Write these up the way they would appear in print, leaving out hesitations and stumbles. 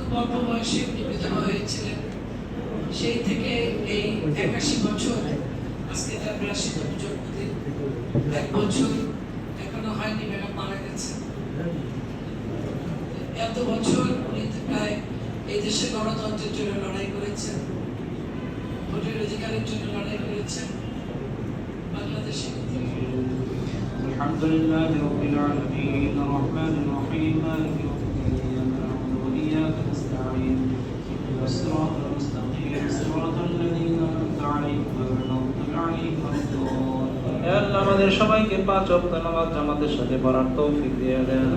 খুব অল্প বয়সে উনি বিধবা হয়েছিলেন। সেই থেকে এই 81 বছর, আজকে তার 82তম জন্মদিন। 1 বছর এখনো হয়নি, ম্যাডাম মারা গেছে। এত বছর উনি প্রায় এই দেশের গণতন্ত্রের জন্য লড়াই করেছেন, ভোটের অধিকারের জন্য লড়াই করেছেন। বাংলাদেশে আলহামদুলিল্লাহি রাব্বিল আলামিন আর-রাহমানির রহিম মালিকি ইয়াউমিদ্দিন ইyyaka na'budu ওয়া ইyyaka নাস্তাঈন ইহদিনাস সিরাতাল মুস্তাকিম সিরাতাল লাযীনা আন'আমতা আলাইহিম গায়রিল মাগদুবি আলাইহিম ওয়ালাদ-দাল্লিন। হে আল্লাহ, আমাদের সবাইকে 5 ওয়াক্ত নামাজ জামাতের সাথে পড়ার তৌফিক দিয়ে দেন।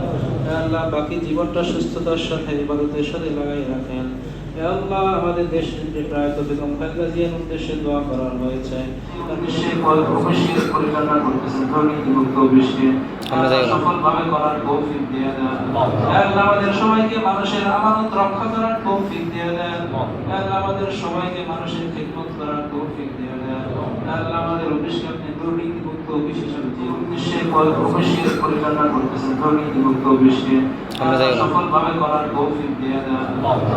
হে আল্লাহ, বাকি জীবনটা সুস্থতার সাথে ইবাদতের সাথে লাগাই রাখেন। হে আল্লাহ, আমাদের দেশের যে প্রয়াত বেগম খালেদা জিয়ার উদ্দেশ্যে দোয়া করা হয়েছে, তার নিশ্চয়ই অবশ্যই পরিচালনা করতেছেন সফলভাবে করার তৌফিক দিয়ে দেন। হে আল্লাহ, আমাদের সবাইকে মানুষের আমানত রক্ষা করার তৌফিক দিয়ে দেন। হে আল্লাহ, আমাদের সবাইকে মানুষের খিদমত করার তৌফিক দিয়ে দেন। হে আল্লাহ, আমাদের অফিসকে আপনি দুর্নীতিমুক্ত অফিস হিসেবে যে উদ্দেশ্যে অবশ্যই পরিচালনা করতেছেন দুর্নীতিমুক্ত অফিসকে সফলভাবে করার তৌফিক দিয়ে দেন।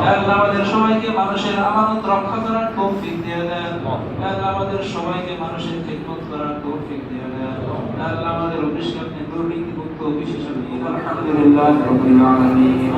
হে আল্লাহ, আমাদের সবাইকে মানুষের আমানত রক্ষা করার তৌফিক দিয়ে দেন। হে আল্লাহ, আমাদের সবাইকে মানুষের খিদমত করার তৌফিক দিয়ে দেন। হে আল্লাহ, আমাদের অফিসকে আপনি দুর্নীতিমুক্ত অফিস হিসেবে আলহামদুলিল্লাহ রাব্বিল আলামিন।